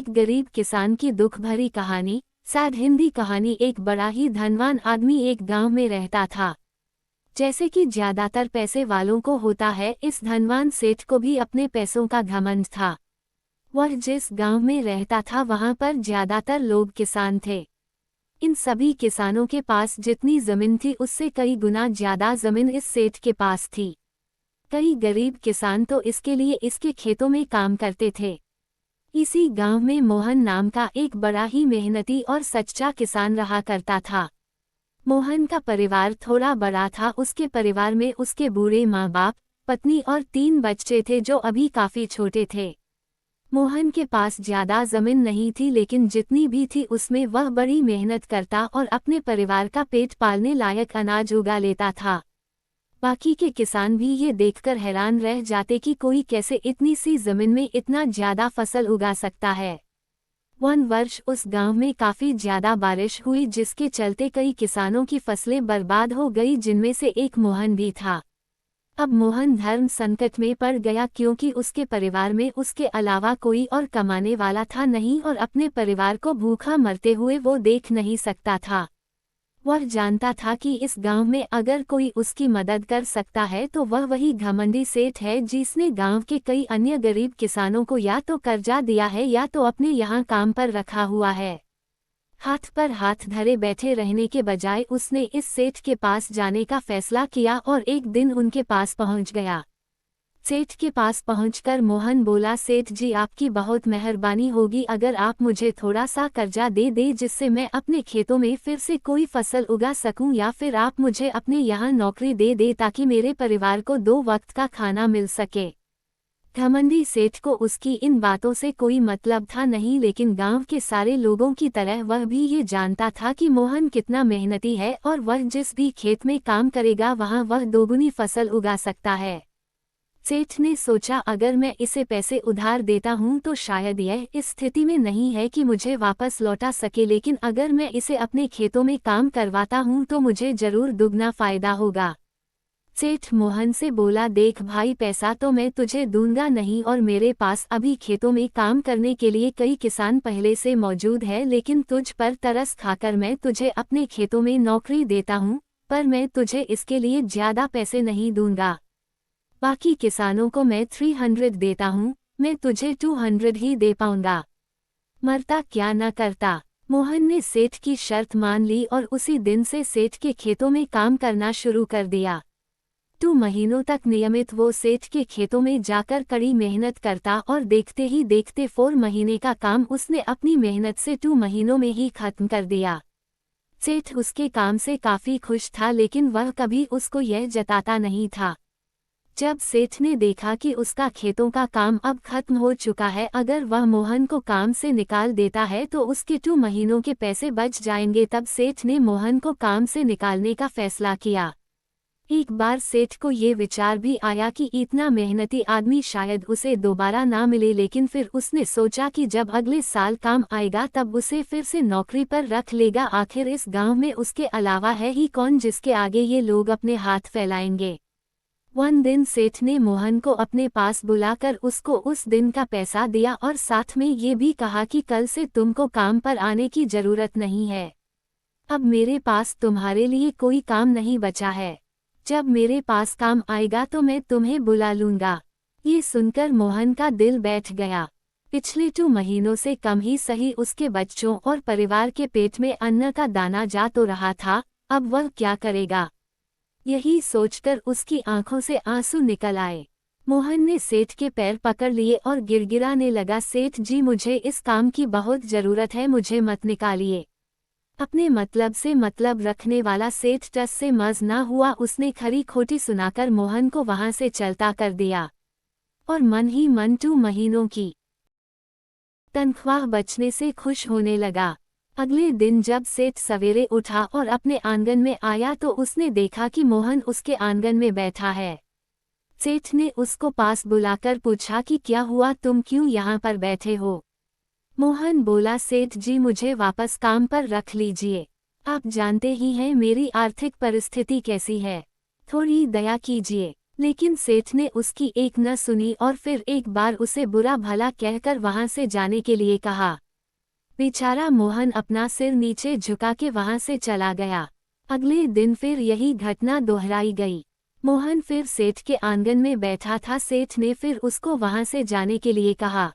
एक गरीब किसान की दुख भरी कहानी। सैड हिंदी कहानी। एक बड़ा ही धनवान आदमी एक गांव में रहता था। जैसे कि ज्यादातर पैसे वालों को होता है, इस धनवान सेठ को भी अपने पैसों का घमंड था। वह जिस गांव में रहता था वहां पर ज्यादातर लोग किसान थे। इन सभी किसानों के पास जितनी जमीन थी उससे कई गुना ज्यादा जमीन इस सेठ के पास थी। कई गरीब किसान तो इसके लिए इसके खेतों में काम करते थे। इसी गांव में मोहन नाम का एक बड़ा ही मेहनती और सच्चा किसान रहा करता था। मोहन का परिवार थोड़ा बड़ा था। उसके परिवार में उसके बूढ़े माँ बाप, पत्नी और 3 बच्चे थे जो अभी काफी छोटे थे। मोहन के पास ज्यादा जमीन नहीं थी, लेकिन जितनी भी थी उसमें वह बड़ी मेहनत करता और अपने परिवार का पेट पालने लायक अनाज उगा लेता था। बाकी के किसान भी ये देखकर हैरान रह जाते कि कोई कैसे इतनी सी जमीन में इतना ज्यादा फसल उगा सकता है। वन वर्ष उस गांव में काफी ज्यादा बारिश हुई, जिसके चलते कई किसानों की फसलें बर्बाद हो गई, जिनमें से एक मोहन भी था। अब मोहन धर्म संकट में पड़ गया, क्योंकि उसके परिवार में उसके अलावा कोई और कमाने वाला था नहीं और अपने परिवार को भूखा मरते हुए वो देख नहीं सकता था। वह जानता था कि इस गांव में अगर कोई उसकी मदद कर सकता है तो वह वही घमंडी सेठ है, जिसने गांव के कई अन्य गरीब किसानों को या तो कर्जा दिया है या तो अपने यहाँ काम पर रखा हुआ है। हाथ पर हाथ धरे बैठे रहने के बजाय उसने इस सेठ के पास जाने का फैसला किया और एक दिन उनके पास पहुंच गया। सेठ के पास पहुंचकर मोहन बोला, सेठ जी आपकी बहुत मेहरबानी होगी अगर आप मुझे थोड़ा सा कर्जा दे दे, जिससे मैं अपने खेतों में फिर से कोई फसल उगा सकूं, या फिर आप मुझे अपने यहाँ नौकरी दे दे ताकि मेरे परिवार को 2 वक्त का खाना मिल सके। घमंडी सेठ को उसकी इन बातों से कोई मतलब था नहीं, लेकिन गांव के सारे लोगों की तरह वह भी ये जानता था कि मोहन कितना मेहनती है और वह जिस भी खेत में काम करेगा वहां वह 2 गुनी फसल उगा सकता है। सेठ ने सोचा, अगर मैं इसे पैसे उधार देता हूं तो शायद यह इस स्थिति में नहीं है कि मुझे वापस लौटा सके, लेकिन अगर मैं इसे अपने खेतों में काम करवाता हूं तो मुझे जरूर दुगना फायदा होगा। सेठ मोहन से बोला, देख भाई, पैसा तो मैं तुझे दूंगा नहीं और मेरे पास अभी खेतों में काम करने के लिए कई किसान पहले से मौजूद है, लेकिन तुझ पर तरस खाकर मैं तुझे अपने खेतों में नौकरी देता हूं, पर मैं तुझे इसके लिए ज्यादा पैसे नहीं दूंगा। बाकी किसानों को मैं 300 देता हूँ, मैं तुझे 200 ही दे पाऊंगा। मरता क्या न करता। मोहन ने सेठ की शर्त मान ली और उसी दिन से सेठ के खेतों में काम करना शुरू कर दिया। 2 महीनों तक नियमित वो सेठ के खेतों में जाकर कड़ी मेहनत करता और देखते ही देखते 4 महीने का काम उसने अपनी मेहनत से 2 महीनों में ही खत्म कर दिया। सेठ उसके काम से काफी खुश था, लेकिन वह कभी उसको यह जताता नहीं था। जब सेठ ने देखा कि उसका खेतों का काम अब खत्म हो चुका है, अगर वह मोहन को काम से निकाल देता है तो उसके 2 महीनों के पैसे बच जाएंगे, तब सेठ ने मोहन को काम से निकालने का फैसला किया। एक बार सेठ को ये विचार भी आया कि इतना मेहनती आदमी शायद उसे दोबारा ना मिले, लेकिन फिर उसने सोचा कि जब अगले साल काम आएगा तब उसे फिर से नौकरी पर रख लेगा। आखिर इस गाँव में उसके अलावा है ही कौन जिसके आगे ये लोग अपने हाथ फैलाएंगे। वन दिन सेठ ने मोहन को अपने पास बुलाकर उसको उस दिन का पैसा दिया और साथ में ये भी कहा कि कल से तुमको काम पर आने की जरूरत नहीं है। अब मेरे पास तुम्हारे लिए कोई काम नहीं बचा है। जब मेरे पास काम आएगा तो मैं तुम्हें बुला लूंगा। ये सुनकर मोहन का दिल बैठ गया। पिछले 2 महीनों से कम ही सही उसके बच्चों और परिवार के पेट में अन्न का दाना जा तो रहा था, अब वह क्या करेगा। यही सोचकर उसकी आंखों से आंसू निकल आए। मोहन ने सेठ के पैर पकड़ लिए और गिड़गिड़ाने लगा, सेठ जी मुझे इस काम की बहुत जरूरत है, मुझे मत निकालिए। अपने मतलब से मतलब रखने वाला सेठ टस से मज ना हुआ। उसने खरी खोटी सुनाकर मोहन को वहां से चलता कर दिया और मन ही मन 2 महीनों की तनख्वाह बचने से खुश होने लगा। अगले दिन जब सेठ सवेरे उठा और अपने आंगन में आया तो उसने देखा कि मोहन उसके आंगन में बैठा है। सेठ ने उसको पास बुलाकर पूछा कि क्या हुआ, तुम क्यों यहाँ पर बैठे हो। मोहन बोला, सेठ जी मुझे वापस काम पर रख लीजिए। आप जानते ही हैं मेरी आर्थिक परिस्थिति कैसी है, थोड़ी दया कीजिए। लेकिन सेठ ने उसकी एक न सुनी और फिर एक बार उसे बुरा भला कहकर वहां से जाने के लिए कहा। बेचारा मोहन अपना सिर नीचे झुका के वहां से चला गया। अगले दिन फिर यही घटना दोहराई गई। मोहन फिर सेठ के आंगन में बैठा था। सेठ ने फिर उसको वहां से जाने के लिए कहा।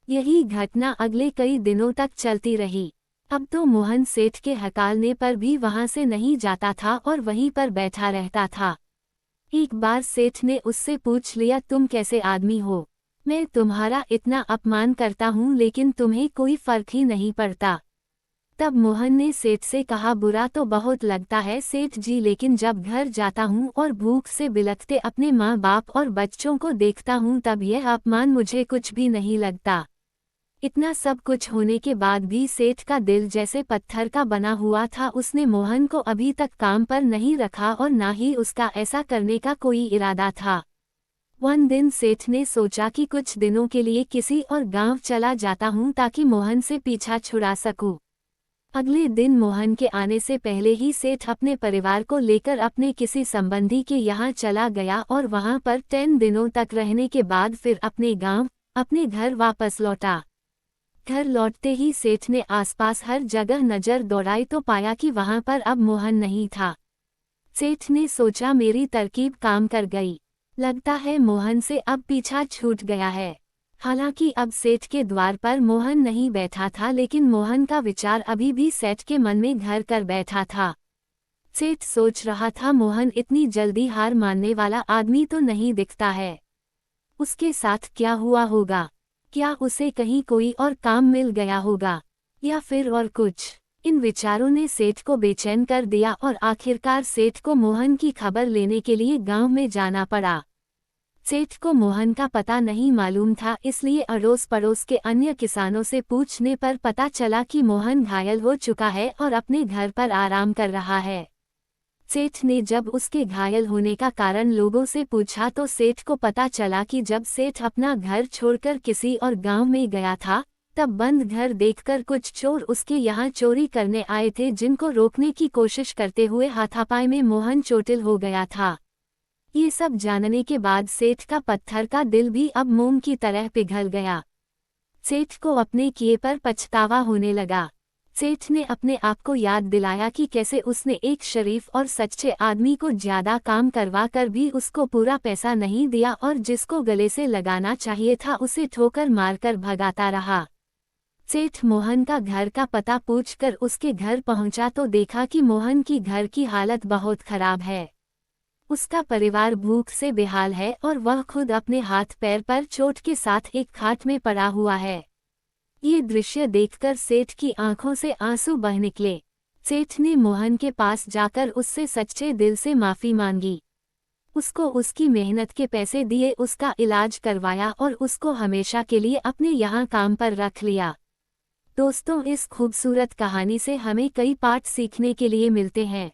यही घटना अगले कई दिनों तक चलती रही। अब तो मोहन सेठ के हकालने पर भी वहां से नहीं जाता था और वहीं पर बैठा रहता था। एक बार सेठ ने उससे पूछ लिया, तुम कैसे आदमी हो? मैं तुम्हारा इतना अपमान करता हूँ लेकिन तुम्हें कोई फर्क ही नहीं पड़ता। तब मोहन ने सेठ से कहा, बुरा तो बहुत लगता है सेठ जी, लेकिन जब घर जाता हूँ और भूख से बिलखते अपने माँ बाप और बच्चों को देखता हूँ तब यह अपमान मुझे कुछ भी नहीं लगता। इतना सब कुछ होने के बाद भी सेठ का दिल जैसे पत्थर का बना हुआ था। उसने मोहन को अभी तक काम पर नहीं रखा और ना ही उसका ऐसा करने का कोई इरादा था। one दिन सेठ ने सोचा कि कुछ दिनों के लिए किसी और गांव चला जाता हूं ताकि मोहन से पीछा छुड़ा सकूं। अगले दिन मोहन के आने से पहले ही सेठ अपने परिवार को लेकर अपने किसी संबंधी के यहाँ चला गया और वहां पर 10 दिनों तक रहने के बाद फिर अपने गांव, अपने घर वापस लौटा। घर लौटते ही सेठ ने आसपास हर जगह नजर दौड़ाई तो पाया कि वहां पर अब मोहन नहीं था। सेठ ने सोचा, मेरी तरकीब काम कर गई, लगता है मोहन से अब पीछा छूट गया है। हालांकि अब सेठ के द्वार पर मोहन नहीं बैठा था लेकिन मोहन का विचार अभी भी सेठ के मन में घर कर बैठा था। सेठ सोच रहा था, मोहन इतनी जल्दी हार मानने वाला आदमी तो नहीं दिखता है। उसके साथ क्या हुआ होगा? क्या उसे कहीं कोई और काम मिल गया होगा या फिर और कुछ? इन विचारों ने सेठ को बेचैन कर दिया और आखिरकार सेठ को मोहन की खबर लेने के लिए गांव में जाना पड़ा। सेठ को मोहन का पता नहीं मालूम था, इसलिए अड़ोस पड़ोस के अन्य किसानों से पूछने पर पता चला कि मोहन घायल हो चुका है और अपने घर पर आराम कर रहा है। सेठ ने जब उसके घायल होने का कारण लोगों से पूछा तो सेठ को पता चला कि जब सेठ अपना घर छोड़कर किसी और गांव में गया था तब बंद घर देखकर कुछ चोर उसके यहाँ चोरी करने आए थे, जिनको रोकने की कोशिश करते हुए हाथापाई में मोहन चोटिल हो गया था। ये सब जानने के बाद सेठ का पत्थर का दिल भी अब मोम की तरह पिघल गया। सेठ को अपने किए पर पछतावा होने लगा। सेठ ने अपने आप को याद दिलाया कि कैसे उसने एक शरीफ और सच्चे आदमी को ज्यादा काम करवा कर भी उसको पूरा पैसा नहीं दिया और जिसको गले से लगाना चाहिए था उसे ठोकर मारकर भगाता रहा। सेठ मोहन का घर का पता पूछकर उसके घर पहुंचा तो देखा कि मोहन की घर की हालत बहुत खराब है। उसका परिवार भूख से बेहाल है और वह खुद अपने हाथ पैर पर चोट के साथ एक खाट में पड़ा हुआ है। ये दृश्य देखकर सेठ की आंखों से आंसू बह निकले। सेठ ने मोहन के पास जाकर उससे सच्चे दिल से माफी मांगी। उसको उसकी मेहनत के पैसे दिए, उसका इलाज करवाया और उसको हमेशा के लिए अपने यहाँ काम पर रख लिया। दोस्तों, इस खूबसूरत कहानी से हमें कई पाठ सीखने के लिए मिलते हैं।